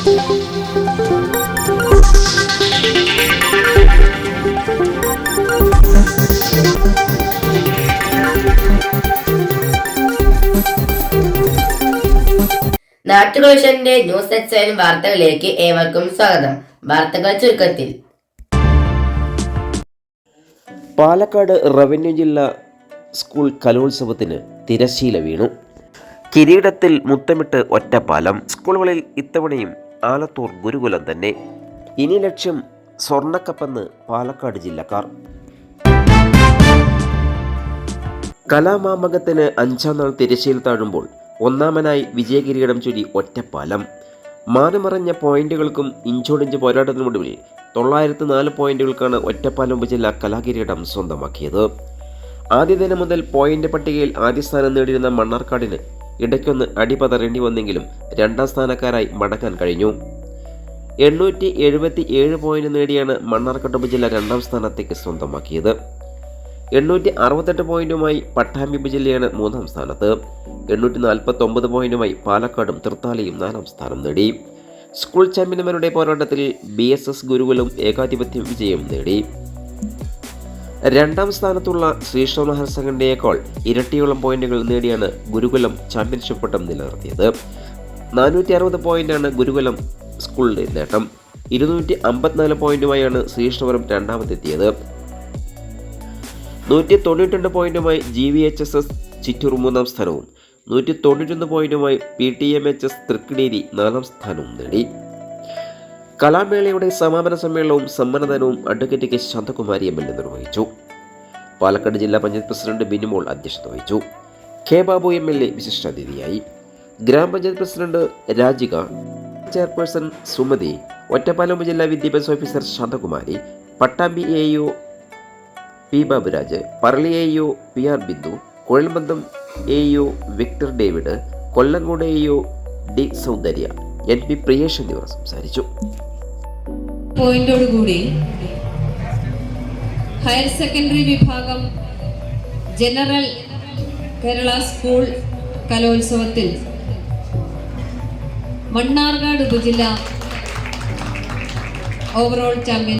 നാട്ടുകോശന്റെ news എക്സൈൻ വാർത്തകളിലേക്ക് ഏവർക്കും സ്വാഗതം. വാർത്തകൾ ചുരുക്കത്തിൽ. പാലക്കാട് റവന്യൂ ജില്ലാ സ്കൂൾ കലോത്സവത്തിന് തിരശ്ശീല വീണു. കിരീടത്തിൽ മുത്തമിട്ട് ഒറ്റപ്പാലം. സ്കൂളുകളിൽ ഇത്തവണയും ആലത്തൂർ ഗുരുകുലം തന്നെ. ഇനി ലക്ഷ്യം സ്വർണ്ണക്കപ്പെന്ന് പാലക്കാട് ജില്ലക്കാർ. കലാമാമകത്തിന് 5-ാം നാൾ തിരശ്ശീല താഴുമ്പോൾ ഒന്നാമനായി വിജയകിരീടം ചൊല്ലി ഒറ്റപ്പാലം. മാനമറഞ്ഞ പോയിന്റുകൾക്കും ഇഞ്ചോടിഞ്ച് പോരാട്ടത്തിനൊടുവിൽ 904 പോയിന്റുകൾക്കാണ് ഒറ്റപ്പാലം ഉപജില്ല കലാകിരീടം സ്വന്തമാക്കിയത്. ആദ്യ ദിനം മുതൽ പോയിന്റ് പട്ടികയിൽ ആദ്യ സ്ഥാനം നേടിയിരുന്ന മണ്ണാർക്കാടിന് ഇടയ്ക്കൊന്ന് അടിപതറേണ്ടി വന്നെങ്കിലും 2-ാം സ്ഥാനക്കാരായി മടക്കാൻ കഴിഞ്ഞു. 877 പോയിന്റ് നേടിയാണ് മണ്ണാർക്കാട് ഉപജില്ല 2-ാം സ്ഥാനത്തേക്ക് സ്വന്തമാക്കിയത്. 868 പോയിന്റുമായി പട്ടാമ്പി ഉപജില്ലയാണ് 3-ാം സ്ഥാനത്ത്. 849 പോയിന്റുമായി പാലക്കാടും തൃത്താലയും 4-ാം സ്ഥാനം നേടി. സ്കൂൾ ചാമ്പ്യന്മാരുടെ പോരാട്ടത്തിൽ BSS ഗുരുകുലം ഏകാധിപത്യം വിജയം നേടി. 2-ാം സ്ഥാനത്തുള്ള ശ്രീകൃഷ്ണ ഹയർ സെക്കൻഡറിയേക്കാൾ ഇരട്ടിയോളം പോയിന്റുകൾ നേടിയാണ് ഗുരുകുലം ചാമ്പ്യൻഷിപ്പ് പട്ടം നിലനിർത്തിയത്. 460 പോയിന്റാണ് ഗുരുകുലം സ്കൂളിന്റെ നേട്ടം. 254 പോയിന്റുമായാണ് ശ്രീകൃഷ്ണപുരം രണ്ടാമതെത്തിയത്. 192 പോയിന്റുമായി GVHSS ചിറ്റൂർ 3-ാം സ്ഥാനവും 191 പോയിന്റുമായി PTMHS തൃക്കടേരി 4-ാം സ്ഥാനവും നേടി. കലാമേളയുടെ സമാപന സമ്മേളനവും സമ്മാനദാനവും അഡ്വക്കേറ്റ് കെ ശാന്തകുമാരി MLA നിർവഹിച്ചു. പാലക്കാട് ജില്ലാ പഞ്ചായത്ത് പ്രസിഡന്റ് ബിനുമോൾ അധ്യക്ഷത വഹിച്ചു. കെ ബാബു MLA വിശിഷ്ടാതിഥിയായി. ഗ്രാമപഞ്ചായത്ത് പ്രസിഡന്റ് രാജിക, ചെയർപേഴ്സൺ സുമതി, ഒറ്റപ്പാലം ഉപജില്ലാ വിദ്യാഭ്യാസ officer Shanthakumari, Pattambi AEO P Baburaj, Parali AEO PR Bindu, കുഴൽബന്ധം AEO Victor David, Kollengode AEO D Soundarya, NP Priyesh എന്നിവർ സംസാരിച്ചു. പോയിന്റോടുകൂടി ഹയർ സെക്കൻഡറി വിഭാഗം ജനറൽ കേരള സ്കൂൾ കലോത്സവത്തിൽ മണ്ണാർക്കാട് ഉപജില്ല ഓവറോൾ ചാമ്പ്യൻ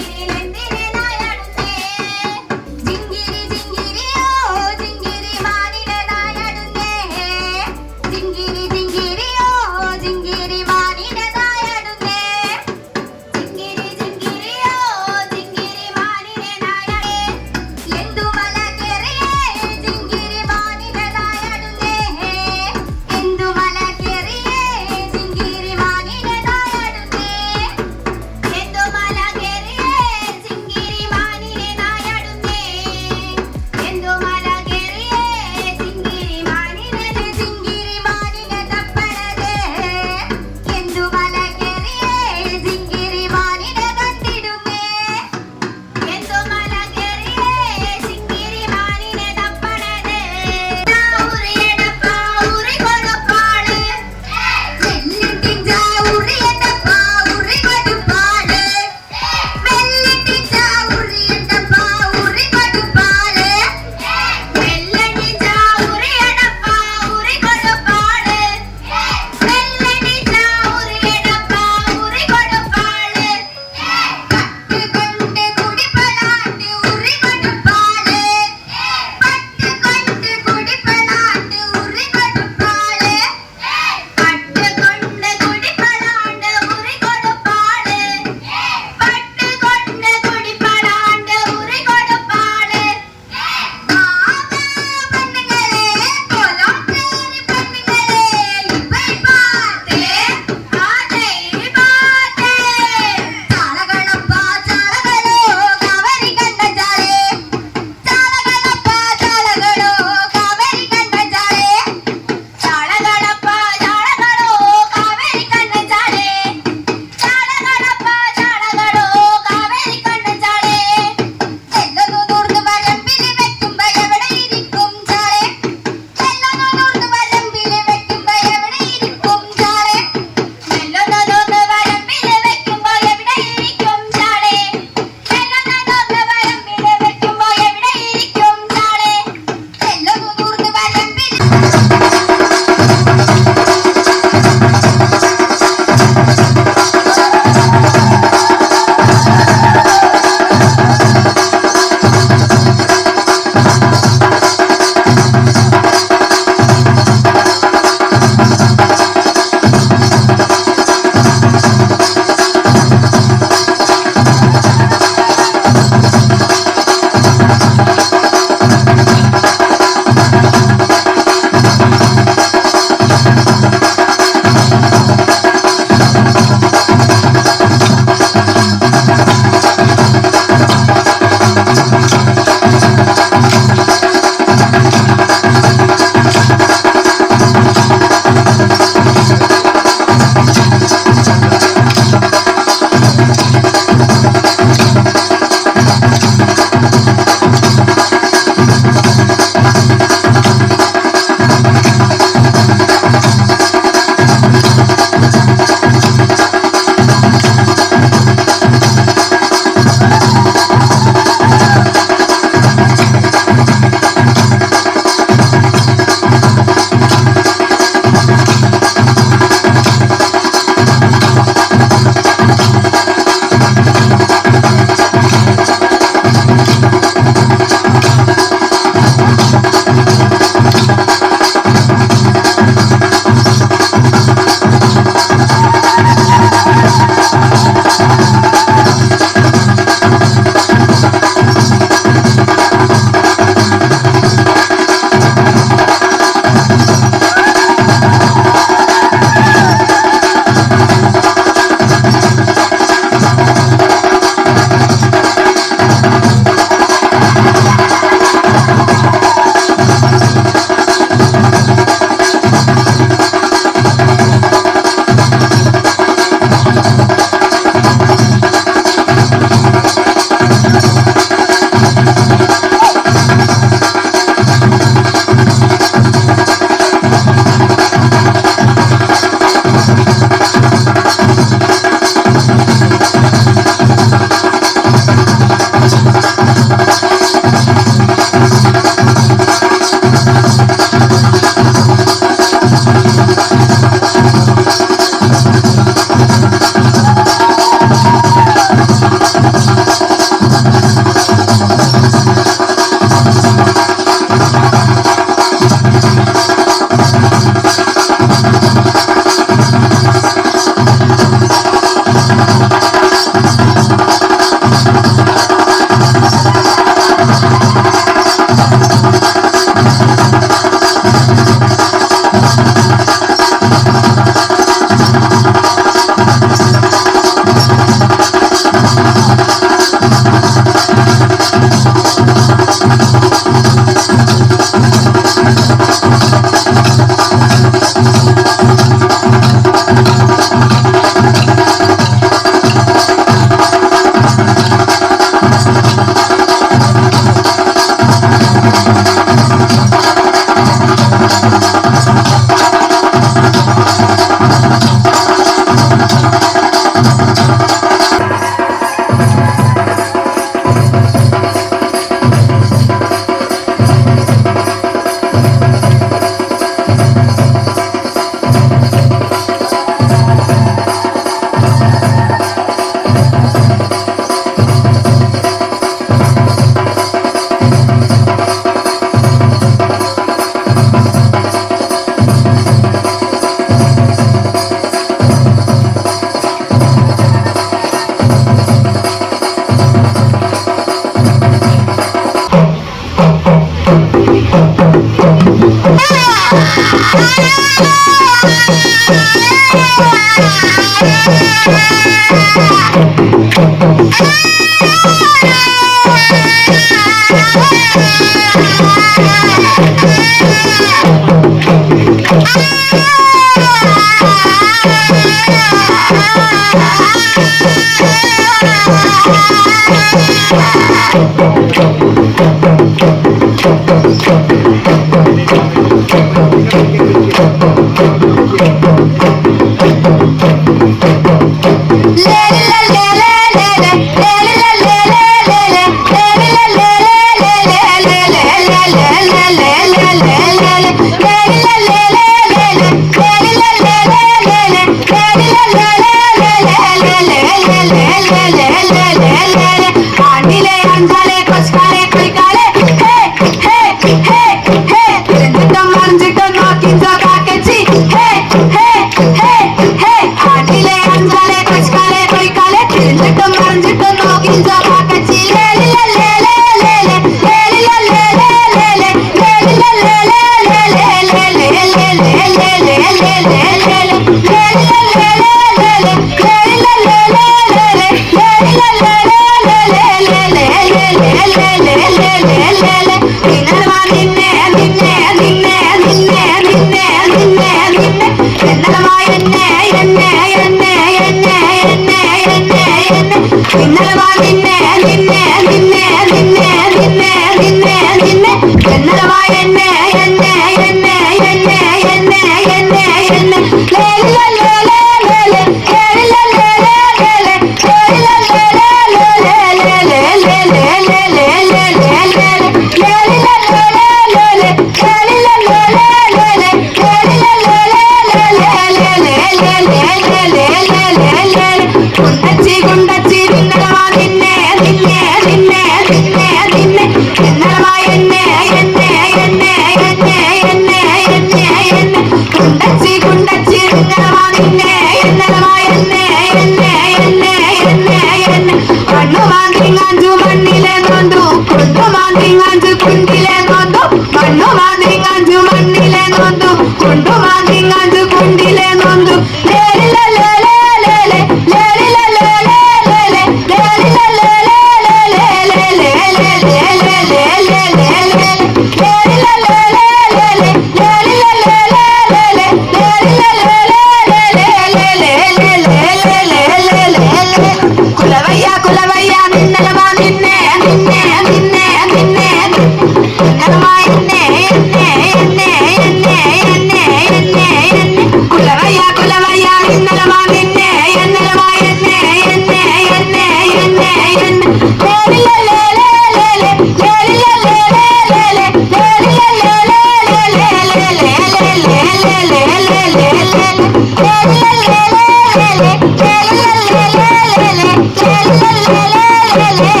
le le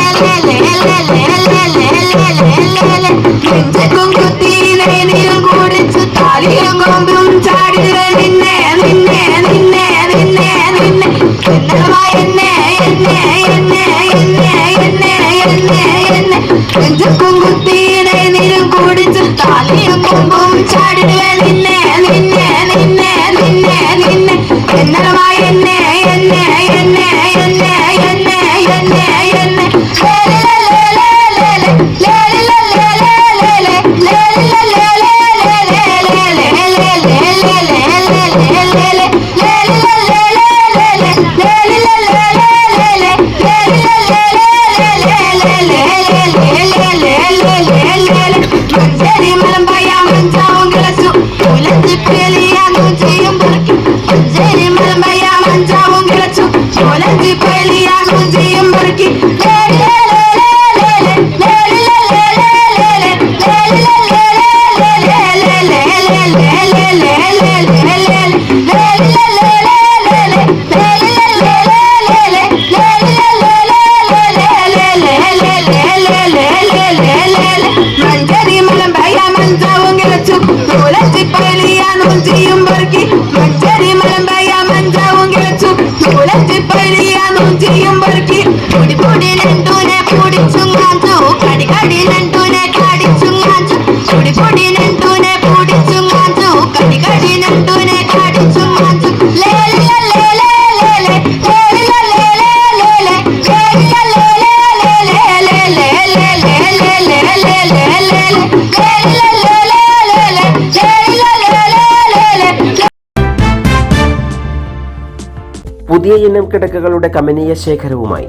പുതിയ ഇനം കിടക്കകളുടെ കമനീയ ശേഖരവുമായി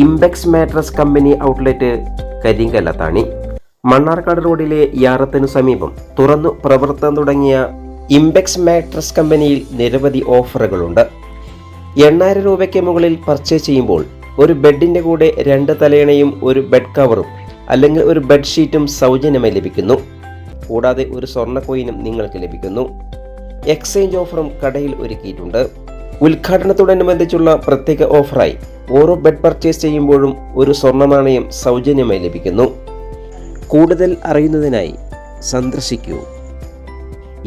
ഇംബെക്സ് mattress company outlet Karinkallathani. Mannarkkad റോഡിലെ യാറത്തിനു സമീപം തുറന്നു പ്രവർത്തനം തുടങ്ങിയ ഇംബെക്സ് മാട്രസ് കമ്പനിയിൽ നിരവധി ഓഫറുകളുണ്ട്. 8000 രൂപയ്ക്ക് മുകളിൽ പർച്ചേസ് ചെയ്യുമ്പോൾ ഒരു ബെഡിൻ്റെ കൂടെ 2 തലയണയും ഒരു ബെഡ് കവറും അല്ലെങ്കിൽ ഒരു ബെഡ്ഷീറ്റും സൗജന്യമായി ലഭിക്കുന്നു. കൂടാതെ ഒരു സ്വർണ്ണ കോയിനും നിങ്ങൾക്ക് ലഭിക്കുന്നു. എക്സ്ചേഞ്ച് ഓഫറും കടയിൽ ഒരുക്കിയിട്ടുണ്ട്. ഉദ്ഘാടനത്തോടനുബന്ധിച്ചുള്ള പ്രത്യേക ഓഫറായി ഓരോ ബെഡ് പർച്ചേസ് ചെയ്യുമ്പോഴും ഒരു സ്വർണ്ണ നാണയം സൗജന്യമായി ലഭിക്കുന്നു. കൂടുതൽ അറിയുന്നതിനായി സന്ദർശിക്കൂ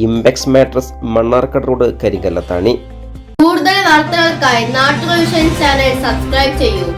ഇംബെക്സ് മാട്രസ്, മണ്ണാർക്കാട് റോഡ്, കരിങ്കല്ലത്താണി. കൂടുതൽ വാർത്തകൾക്കായി നാട്ടുകൾ വിഷൻ ചാനൽ സബ്സ്ക്രൈബ് ചെയ്യൂ.